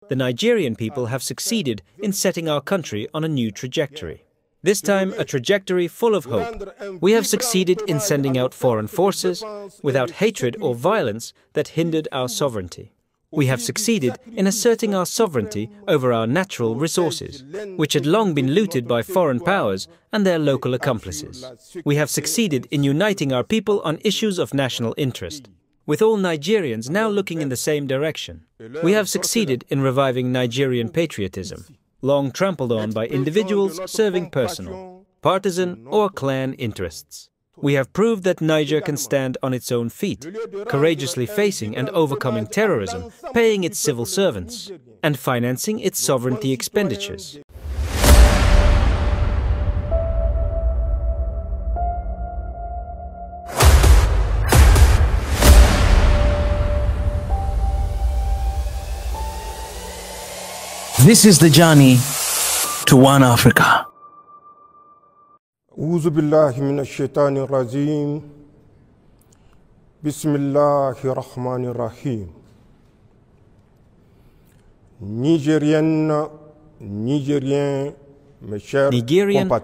the Nigerian people have succeeded in setting our country on a new trajectory. This time, a trajectory full of hope. We have succeeded in sending out foreign forces without hatred or violence that hindered our sovereignty. We have succeeded in asserting our sovereignty over our natural resources, which had long been looted by foreign powers and their local accomplices. We have succeeded in uniting our people on issues of national interest, with all Nigerians now looking in the same direction. We have succeeded in reviving Nigerian patriotism, long trampled on by individuals serving personal, partisan or clan interests. We have proved that Niger can stand on its own feet, courageously facing and overcoming terrorism, paying its civil servants, and financing its sovereignty expenditures. This is the journey to One Africa. أعوذ بالله من الشيطان الرجيم بسم الله الرحمن الرحيم Nigerian,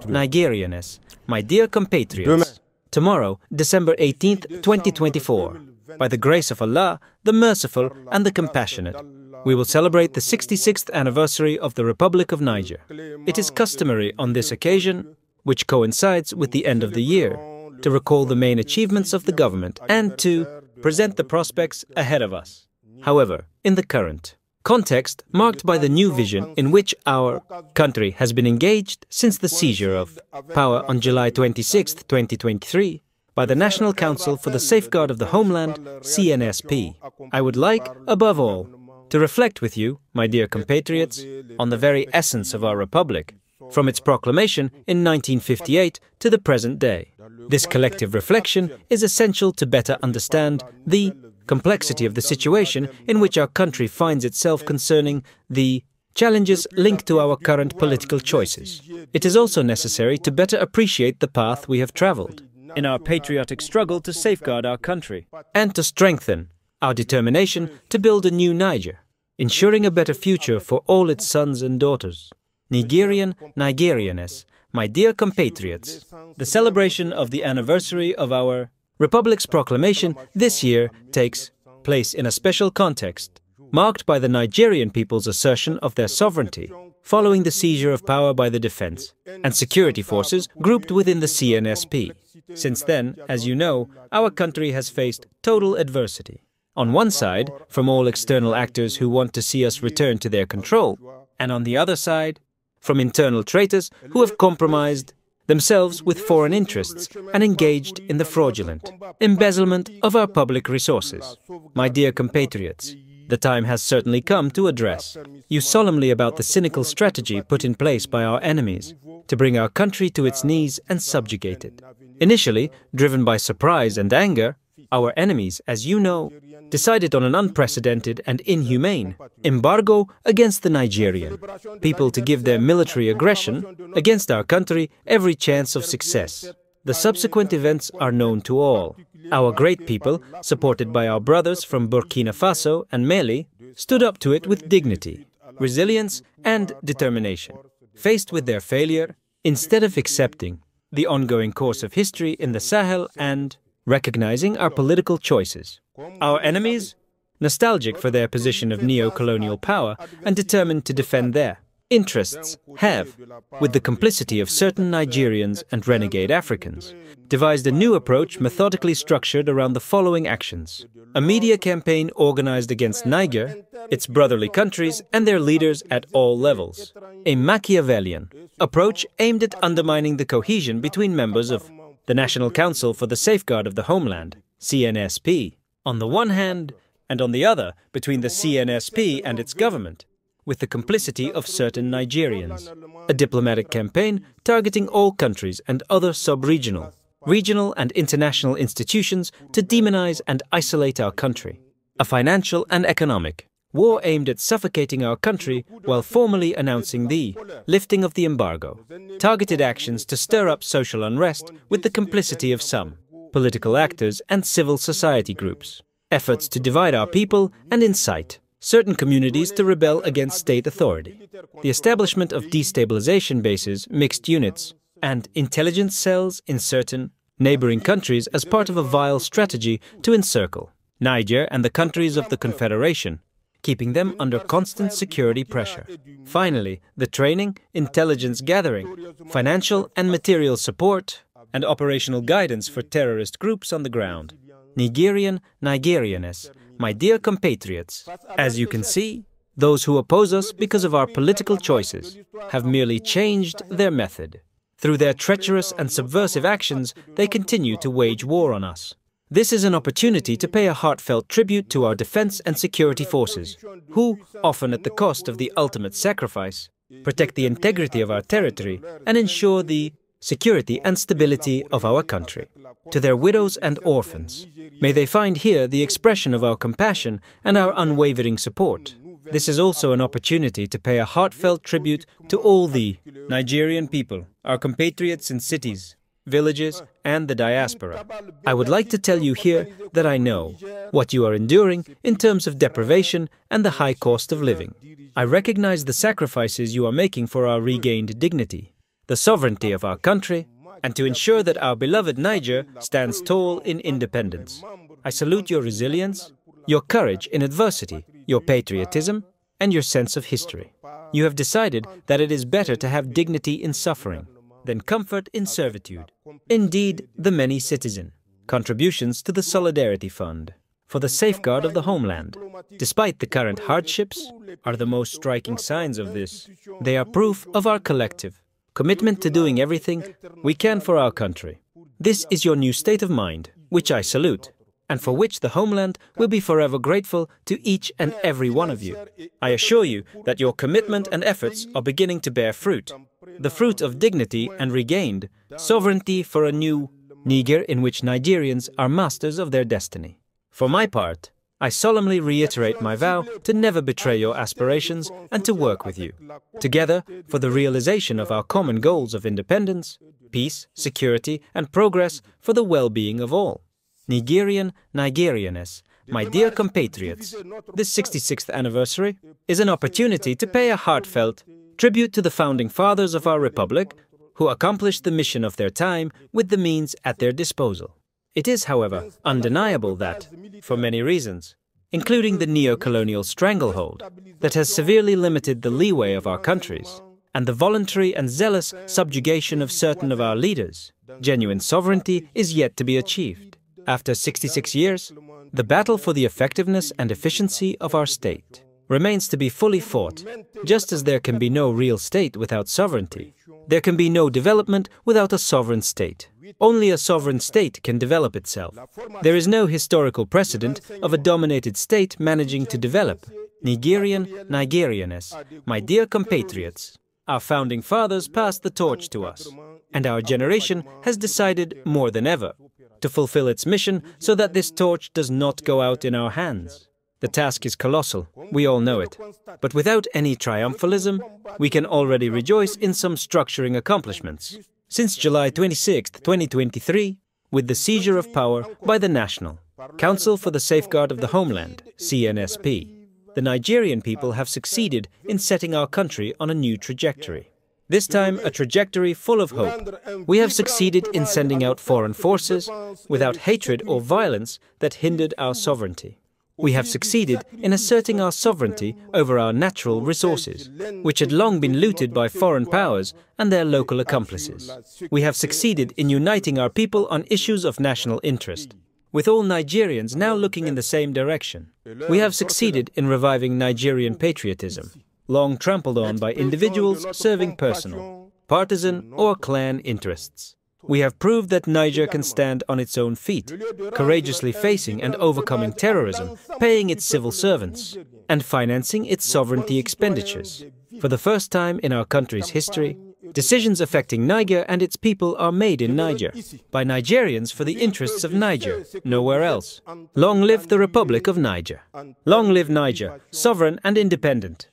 Nigerianess, my dear compatriots. Tomorrow, December 18th, 2024, by the grace of Allah, the Merciful and the Compassionate, we will celebrate the 66th anniversary of the Republic of Niger. It is customary on this occasion, which coincides with the end of the year, to recall the main achievements of the government and to present the prospects ahead of us. However, in the current context, marked by the new vision in which our country has been engaged since the seizure of power on July 26, 2023, by the National Council for the Safeguard of the Homeland, CNSP, I would like, above all, to reflect with you, my dear compatriots, on the very essence of our republic, from its proclamation in 1958 to the present day. This collective reflection is essential to better understand the complexity of the situation in which our country finds itself concerning the challenges linked to our current political choices. It is also necessary to better appreciate the path we have traveled in our patriotic struggle to safeguard our country and to strengthen our determination to build a new Niger, ensuring a better future for all its sons and daughters. Nigerianness, my dear compatriots, the celebration of the anniversary of our Republic's proclamation this year takes place in a special context, marked by the Nigerian people's assertion of their sovereignty, following the seizure of power by the defense and security forces grouped within the CNSP. Since then, as you know, our country has faced total adversity. On one side, from all external actors who want to see us return to their control, and on the other side, from internal traitors who have compromised themselves with foreign interests and engaged in the fraudulent embezzlement of our public resources. My dear compatriots, the time has certainly come to address you solemnly about the cynical strategy put in place by our enemies to bring our country to its knees and subjugate it. Initially, driven by surprise and anger, our enemies, as you know, decided on an unprecedented and inhumane embargo against the Nigerian people to give their military aggression against our country every chance of success. The subsequent events are known to all. Our great people, supported by our brothers from Burkina Faso and Mali, stood up to it with dignity, resilience and determination. Faced with their failure, instead of accepting the ongoing course of history in the Sahel and recognizing our political choices. Our enemies, nostalgic for their position of neo-colonial power and determined to defend their interests, have, with the complicity of certain Nigerians and renegade Africans, devised a new approach methodically structured around the following actions. A media campaign organized against Niger, its brotherly countries and their leaders at all levels. A Machiavellian approach aimed at undermining the cohesion between members of the National Council for the Safeguard of the Homeland, CNSP, on the one hand, and on the other, between the CNSP and its government, with the complicity of certain Nigerians. A diplomatic campaign targeting all countries and other sub-regional, regional and international institutions to demonize and isolate our country. A financial and economic war aimed at suffocating our country while formally announcing the lifting of the embargo. Targeted actions to stir up social unrest with the complicity of some political actors and civil society groups. Efforts to divide our people and incite certain communities to rebel against state authority, the establishment of destabilization bases, mixed units, and intelligence cells in certain neighboring countries as part of a vile strategy to encircle Niger and the countries of the Confederation, keeping them under constant security pressure. Finally, the training, intelligence gathering, financial and material support, and operational guidance for terrorist groups on the ground. Nigerianness, my dear compatriots, as you can see, those who oppose us because of our political choices have merely changed their method. Through their treacherous and subversive actions, they continue to wage war on us. This is an opportunity to pay a heartfelt tribute to our defense and security forces, who, often at the cost of the ultimate sacrifice, protect the integrity of our territory and ensure the security and stability of our country. To their widows and orphans, may they find here the expression of our compassion and our unwavering support. This is also an opportunity to pay a heartfelt tribute to all the Nigerian people, our compatriots in cities, villages, and the diaspora. I would like to tell you here that I know what you are enduring in terms of deprivation and the high cost of living. I recognize the sacrifices you are making for our regained dignity, the sovereignty of our country, and to ensure that our beloved Niger stands tall in independence. I salute your resilience, your courage in adversity, your patriotism, and your sense of history. You have decided that it is better to have dignity in suffering than comfort in servitude. Indeed, the many citizen contributions to the Solidarity Fund for the safeguard of the homeland, despite the current hardships, are the most striking signs of this. They are proof of our collective commitment to doing everything we can for our country. This is your new state of mind, which I salute, and for which the homeland will be forever grateful to each and every one of you. I assure you that your commitment and efforts are beginning to bear fruit, the fruit of dignity and regained sovereignty for a new Niger in which Nigerians are masters of their destiny. For my part, I solemnly reiterate my vow to never betray your aspirations and to work with you, together for the realization of our common goals of independence, peace, security, and progress for the well-being of all. Nigerianness, my dear compatriots, this 66th anniversary is an opportunity to pay a heartfelt tribute to the founding fathers of our republic who accomplished the mission of their time with the means at their disposal. It is, however, undeniable that, for many reasons, including the neo-colonial stranglehold that has severely limited the leeway of our countries, and the voluntary and zealous subjugation of certain of our leaders, genuine sovereignty is yet to be achieved. After 66 years, the battle for the effectiveness and efficiency of our state remains to be fully fought. Just as there can be no real state without sovereignty, there can be no development without a sovereign state. Only a sovereign state can develop itself. There is no historical precedent of a dominated state managing to develop. Nigerianness, my dear compatriots, our founding fathers passed the torch to us, and our generation has decided more than ever to fulfill its mission so that this torch does not go out in our hands. The task is colossal, we all know it. But without any triumphalism, we can already rejoice in some structuring accomplishments. Since July 26, 2023, with the seizure of power by the National Council for the Safeguard of the Homeland, CNSP, the Nigerian people have succeeded in setting our country on a new trajectory. This time, a trajectory full of hope. We have succeeded in sending out foreign forces without hatred or violence that hindered our sovereignty. We have succeeded in asserting our sovereignty over our natural resources, which had long been looted by foreign powers and their local accomplices. We have succeeded in uniting our people on issues of national interest, with all Nigerians now looking in the same direction. We have succeeded in reviving Nigerian patriotism, long trampled on by individuals serving personal, partisan, or clan interests. We have proved that Niger can stand on its own feet, courageously facing and overcoming terrorism, paying its civil servants, and financing its sovereignty expenditures. For the first time in our country's history, decisions affecting Niger and its people are made in Niger, by Nigerians for the interests of Niger, nowhere else. Long live the Republic of Niger. Long live Niger, sovereign and independent.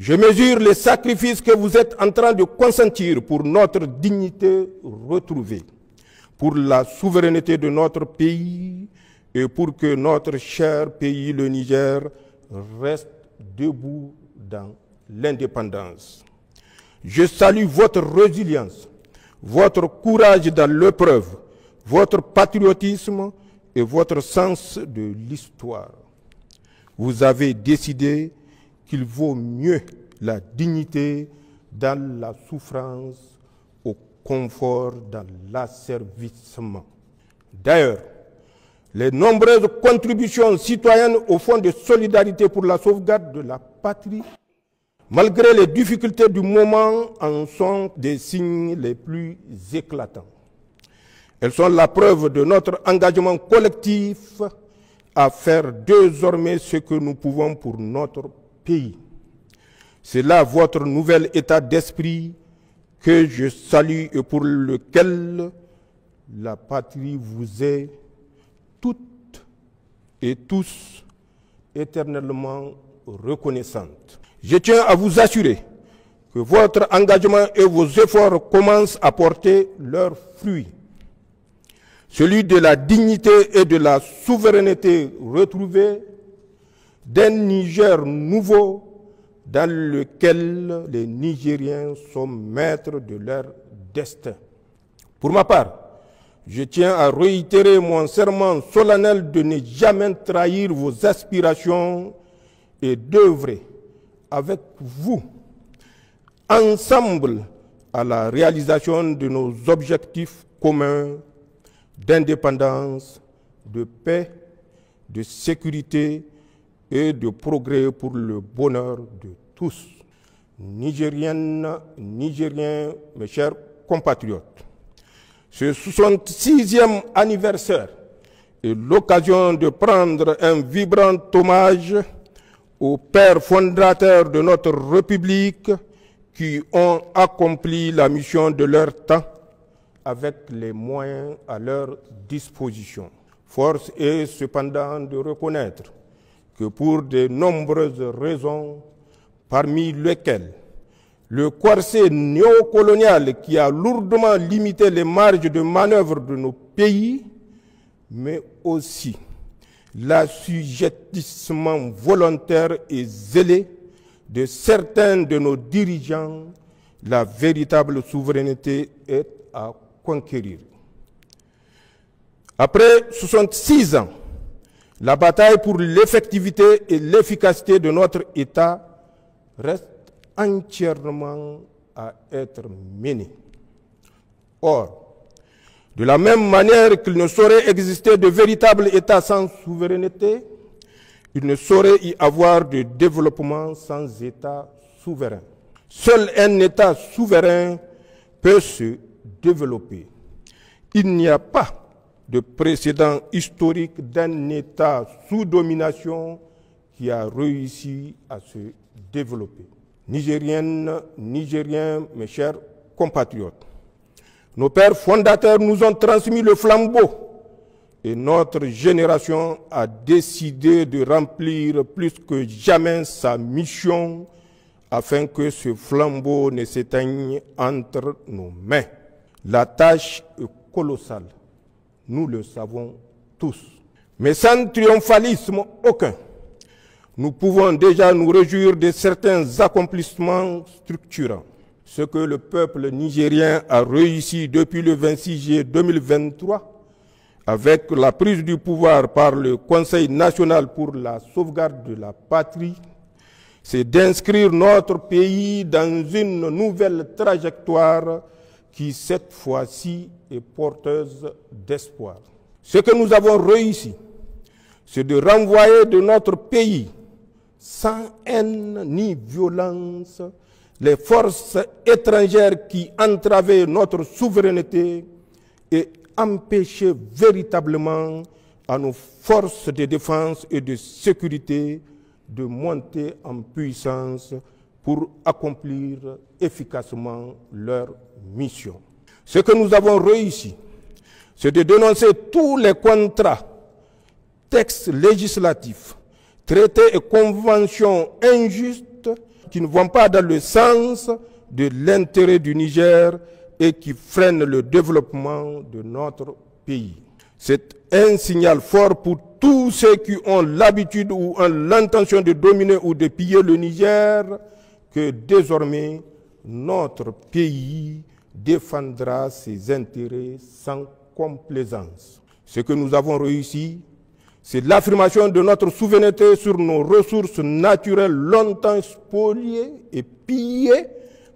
Je mesure les sacrifices que vous êtes en train de consentir pour notre dignité retrouvée, pour la souveraineté de notre pays et pour que notre cher pays, le Niger, reste debout dans l'indépendance. Je salue votre résilience, votre courage dans l'épreuve, votre patriotisme et votre sens de l'histoire. Vous avez décidé qu'il vaut mieux la dignité dans la souffrance au confort dans l'asservissement. D'ailleurs, les nombreuses contributions citoyennes au Fonds de solidarité pour la sauvegarde de la patrie, malgré les difficultés du moment, en sont des signes les plus éclatants. Elles sont la preuve de notre engagement collectif à faire désormais ce que nous pouvons pour notre pays. C'est là votre nouvel état d'esprit que je salue et pour lequel la patrie vous est toutes et tous éternellement reconnaissante. Je tiens à vous assurer que votre engagement et vos efforts commencent à porter leurs fruits. Celui de la dignité et de la souveraineté retrouvée, d'un Niger nouveau dans lequel les Nigériens sont maîtres de leur destin. Pour ma part, je tiens à réitérer mon serment solennel de ne jamais trahir vos aspirations et d'œuvrer avec vous, ensemble, à la réalisation de nos objectifs communs d'indépendance, de paix, de sécurité et de progrès pour le bonheur de tous. Nigériennes, Nigériens, mes chers compatriotes, ce 66e anniversaire est l'occasion de prendre un vibrant hommage aux pères fondateurs de notre République qui ont accompli la mission de leur temps avec les moyens à leur disposition. Force est cependant de reconnaître que pour de nombreuses raisons, parmi lesquelles le corset néocolonial qui a lourdement limité les marges de manœuvre de nos pays, mais aussi l'assujettissement volontaire et zélé de certains de nos dirigeants, la véritable souveraineté est à conquérir. Après 66 ans, la bataille pour l'effectivité et l'efficacité de notre État reste entièrement à être menée. Or, de la même manière qu'il ne saurait exister de véritable État sans souveraineté, il ne saurait y avoir de développement sans État souverain. Seul un État souverain peut se développer. Il n'y a pas de précédent historique d'un État sous domination qui a réussi à se développer. Nigériennes, Nigériens, mes chers compatriotes, nos pères fondateurs nous ont transmis le flambeau et notre génération a décidé de remplir plus que jamais sa mission afin que ce flambeau ne s'éteigne entre nos mains. La tâche est colossale, nous le savons tous, mais sans triomphalisme aucun. Nous pouvons déjà nous réjouir de certains accomplissements structurants. Ce que le peuple nigérien a réussi depuis le 26 juillet 2023, avec la prise du pouvoir par le Conseil national pour la sauvegarde de la patrie, c'est d'inscrire notre pays dans une nouvelle trajectoire qui, cette fois-ci, est porteuse d'espoir. Ce que nous avons réussi, c'est de renvoyer de notre pays, sans haine ni violence, les forces étrangères qui entravaient notre souveraineté et empêchaient véritablement à nos forces de défense et de sécurité de monter en puissance pour accomplir efficacement leur mission. Ce que nous avons réussi, c'est de dénoncer tous les contrats, textes législatifs, traités et conventions injustes qui ne vont pas dans le sens de l'intérêt du Niger et qui freinent le développement de notre pays. C'est un signal fort pour tous ceux qui ont l'habitude ou ont l'intention de dominer ou de piller le Niger que désormais notre pays défendra ses intérêts sans complaisance. Ce que nous avons réussi, c'est l'affirmation de notre souveraineté sur nos ressources naturelles longtemps spoliées et pillées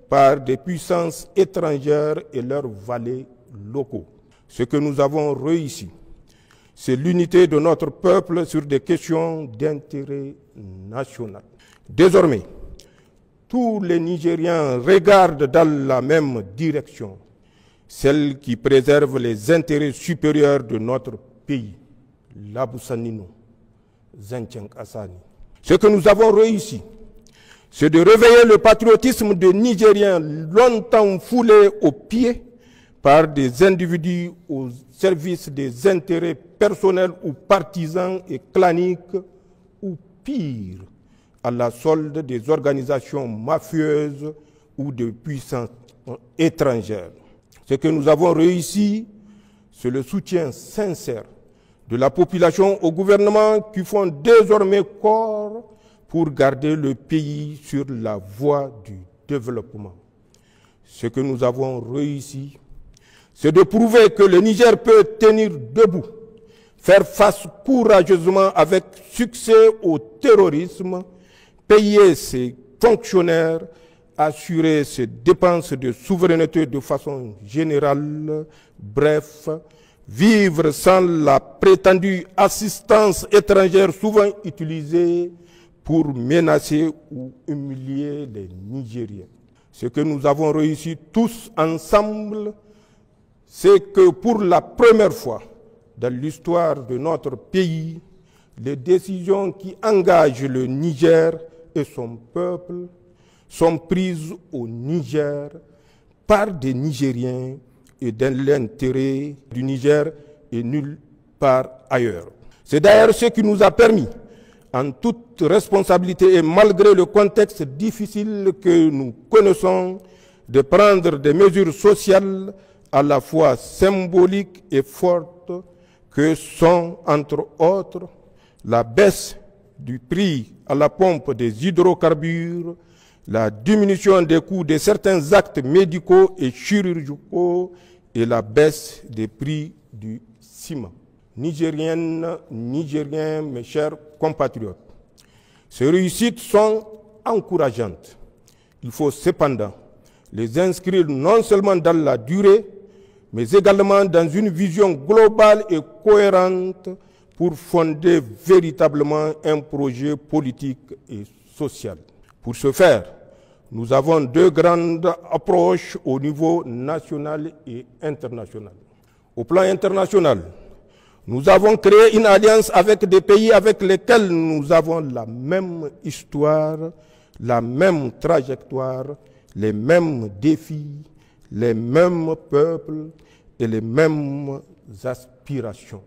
par des puissances étrangères et leurs valets locaux. Ce que nous avons réussi, c'est l'unité de notre peuple sur des questions d'intérêt national. Désormais, tous les Nigériens regardent dans la même direction, celle qui préserve les intérêts supérieurs de notre pays. Labousanino, Zentieng Assani. Ce que nous avons réussi, c'est de réveiller le patriotisme des Nigériens longtemps foulés aux pieds par des individus au service des intérêts personnels ou partisans et claniques, ou pire, à la solde des organisations mafieuses ou de puissances étrangères. Ce que nous avons réussi, c'est le soutien sincère de la population au gouvernement qui font désormais corps pour garder le pays sur la voie du développement. Ce que nous avons réussi, c'est de prouver que le Niger peut tenir debout, faire face courageusement avec succès au terrorisme, payer ses fonctionnaires, assurer ses dépenses de souveraineté de façon générale, bref, vivre sans la prétendue assistance étrangère souvent utilisée pour menacer ou humilier les Nigériens. Ce que nous avons réussi tous ensemble, c'est que pour la première fois dans l'histoire de notre pays, les décisions qui engagent le Niger et son peuple sont prises au Niger par des Nigériens et dans l'intérêt du Niger et nulle part ailleurs. C'est d'ailleurs ce qui nous a permis, en toute responsabilité et malgré le contexte difficile que nous connaissons, de prendre des mesures sociales à la fois symboliques et fortes que sont, entre autres, la baisse du prix à la pompe des hydrocarbures, la diminution des coûts de certains actes médicaux et chirurgicaux et la baisse des prix du ciment. Nigériennes, Nigériens, mes chers compatriotes, ces réussites sont encourageantes. Il faut cependant les inscrire non seulement dans la durée, mais également dans une vision globale et cohérente pour fonder véritablement un projet politique et social. Pour ce faire, nous avons deux grandes approches au niveau national et international. Au plan international, nous avons créé une alliance avec des pays avec lesquels nous avons la même histoire, la même trajectoire, les mêmes défis, les mêmes peuples et les mêmes aspirations.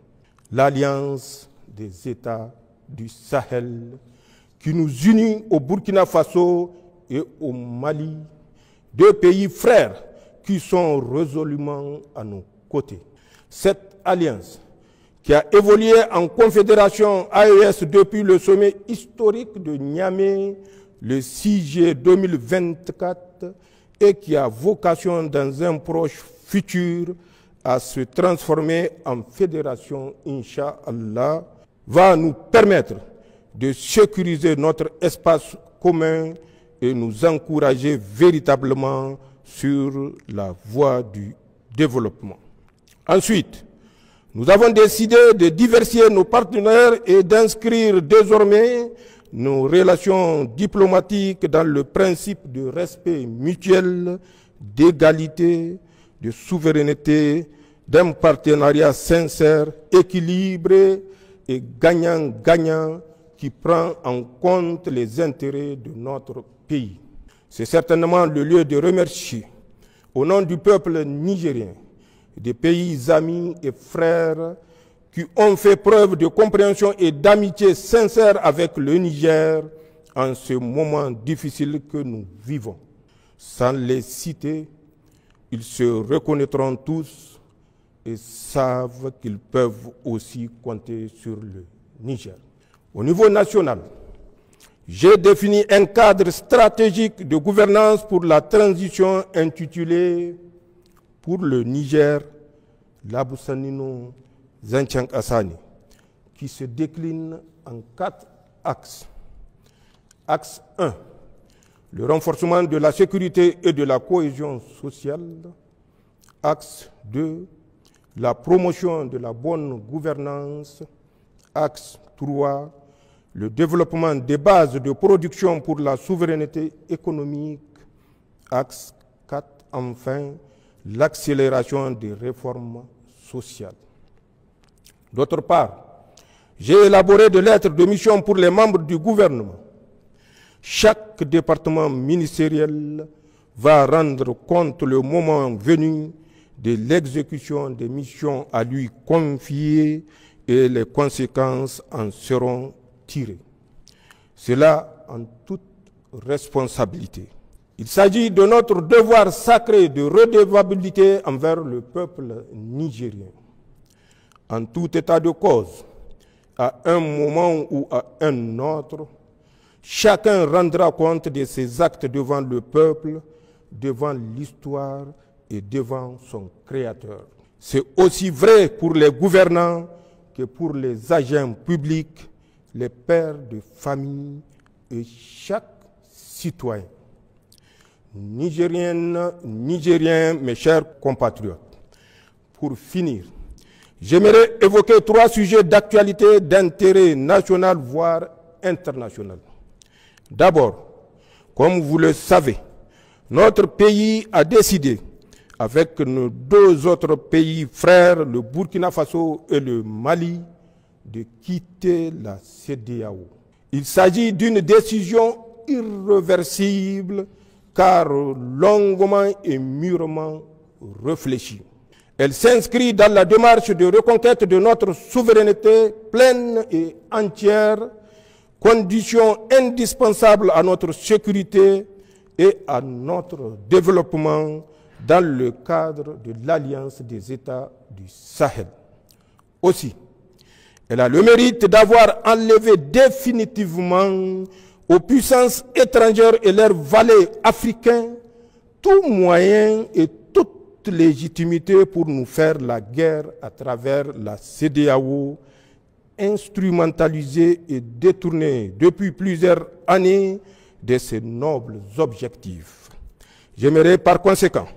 L'Alliance des États du Sahel qui nous unit au Burkina Faso et au Mali, deux pays frères qui sont résolument à nos côtés. Cette alliance, qui a évolué en confédération AES depuis le sommet historique de Niamey le 6 juillet 2024 et qui a vocation dans un proche futur à se transformer en fédération, Inch'Allah, va nous permettre de sécuriser notre espace commun et nous encourager véritablement sur la voie du développement. Ensuite, nous avons décidé de diversifier nos partenaires et d'inscrire désormais nos relations diplomatiques dans le principe de respect mutuel, d'égalité, de souveraineté, d'un partenariat sincère, équilibré et gagnant-gagnant qui prend en compte les intérêts de notre pays. C'est certainement le lieu de remercier, au nom du peuple nigérien, des pays amis et frères qui ont fait preuve de compréhension et d'amitié sincère avec le Niger en ce moment difficile que nous vivons. Sans les citer, ils se reconnaîtront tous et savent qu'ils peuvent aussi compter sur le Niger. Au niveau national, j'ai défini un cadre stratégique de gouvernance pour la transition intitulé « Pour le Niger, Labussanino Zancang Assani » qui se décline en 4 axes. Axe 1, le renforcement de la sécurité et de la cohésion sociale. Axe 2, la promotion de la bonne gouvernance. Axe 3, le développement des bases de production pour la souveraineté économique. Axe 4, enfin, l'accélération des réformes sociales. D'autre part, j'ai élaboré des lettres de mission pour les membres du gouvernement. Chaque département ministériel va rendre compte le moment venu de l'exécution des missions à lui confiées et les conséquences en seront tirées. Cela en toute responsabilité. Il s'agit de notre devoir sacré de redevabilité envers le peuple nigérien. En tout état de cause, à un moment ou à un autre, chacun rendra compte de ses actes devant le peuple, devant l'histoire et devant son Créateur. C'est aussi vrai pour les gouvernants que pour les agents publics, les pères de famille et chaque citoyen. Nigériennes, Nigériens, mes chers compatriotes, pour finir, j'aimerais évoquer 3 sujets d'actualité d'intérêt national, voire international. D'abord, comme vous le savez, notre pays a décidé, avec nos 2 autres pays frères, le Burkina Faso et le Mali, de quitter la CEDEAO. Il s'agit d'une décision irréversible, car longuement et mûrement réfléchie. Elle s'inscrit dans la démarche de reconquête de notre souveraineté pleine et entière, condition indispensable à notre sécurité et à notre développement dans le cadre de l'Alliance des États du Sahel. Aussi, elle a le mérite d'avoir enlevé définitivement aux puissances étrangères et leurs valets africains tout moyen et toute légitimité pour nous faire la guerre à travers la CEDEAO, instrumentalisée et détournée depuis plusieurs années de ses nobles objectifs. J'aimerais par conséquent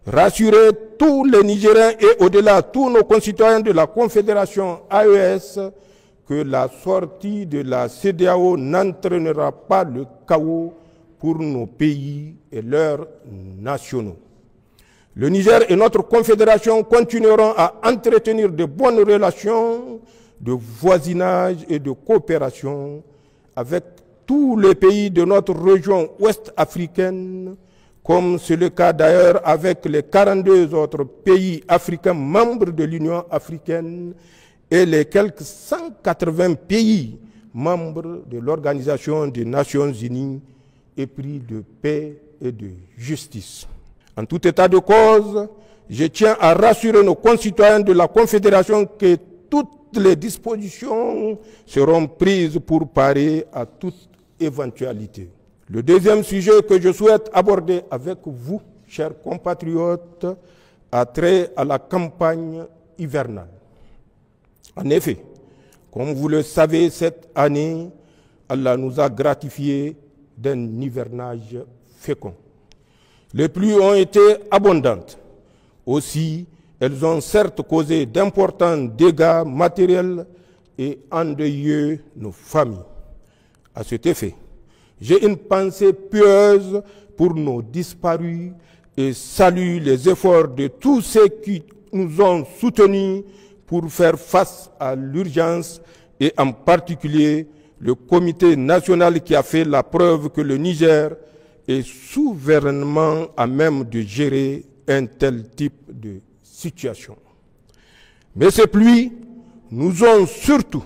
rassurer tous les Nigériens et au-delà tous nos concitoyens de la Confédération AES que la sortie de la CEDEAO n'entraînera pas le chaos pour nos pays et leurs nationaux. Le Niger et notre confédération continueront à entretenir de bonnes relations de voisinage et de coopération avec tous les pays de notre région ouest africaine, comme c'est le cas d'ailleurs avec les 42 autres pays africains membres de l'Union africaine et les quelques 180 pays membres de l'Organisation des Nations Unies, épris de paix et de justice. En tout état de cause, je tiens à rassurer nos concitoyens de la Confédération que toutes les dispositions seront prises pour parer à toute éventualité. Le deuxième sujet que je souhaite aborder avec vous, chers compatriotes, a trait à la campagne hivernale. En effet, comme vous le savez, cette année, Allah nous a gratifiés d'un hivernage fécond. Les pluies ont été abondantes. Aussi, elles ont certes causé d'importants dégâts matériels et endeuillé nos familles. À cet effet, j'ai une pensée pieuse pour nos disparus et salue les efforts de tous ceux qui nous ont soutenus pour faire face à l'urgence et en particulier le comité national qui a fait la preuve que le Niger est souverainement à même de gérer un tel type de situation. Mais ces pluies nous ont surtout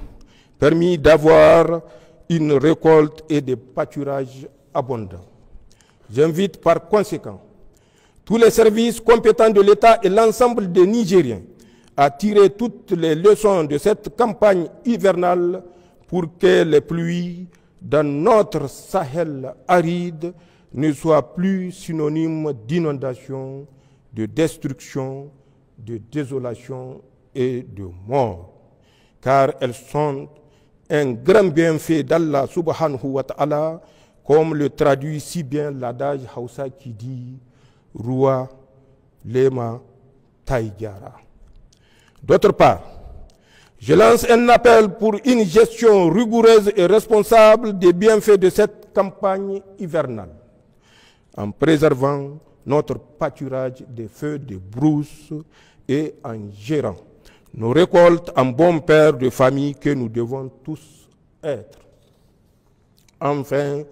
permis d'avoir une récolte et des pâturages abondants. J'invite par conséquent tous les services compétents de l'État et l'ensemble des Nigériens à tirer toutes les leçons de cette campagne hivernale pour que les pluies dans notre Sahel aride ne soient plus synonymes d'inondation, de destruction, de désolation et de mort, car elles sont un grand bienfait d'Allah subhanahu wa ta'ala, comme le traduit si bien l'adage Hausa qui dit « Rua lema taïgara ». D'autre part, je lance un appel pour une gestion rigoureuse et responsable des bienfaits de cette campagne hivernale, en préservant notre pâturage des feux de brousse et en gérant nos récoltes en bon père de famille que nous devons tous être. Enfin,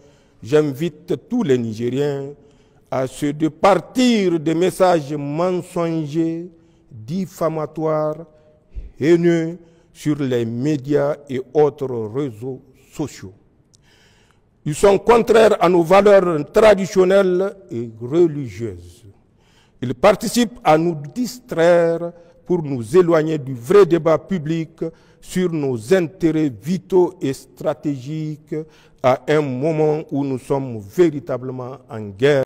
j'invite tous les Nigériens à se départir des messages mensongers, diffamatoires, haineux sur les médias et autres réseaux sociaux. Ils sont contraires à nos valeurs traditionnelles et religieuses. Ils participent à nous distraire pour nous éloigner du vrai débat public sur nos intérêts vitaux et stratégiques à un moment où nous sommes véritablement en guerre.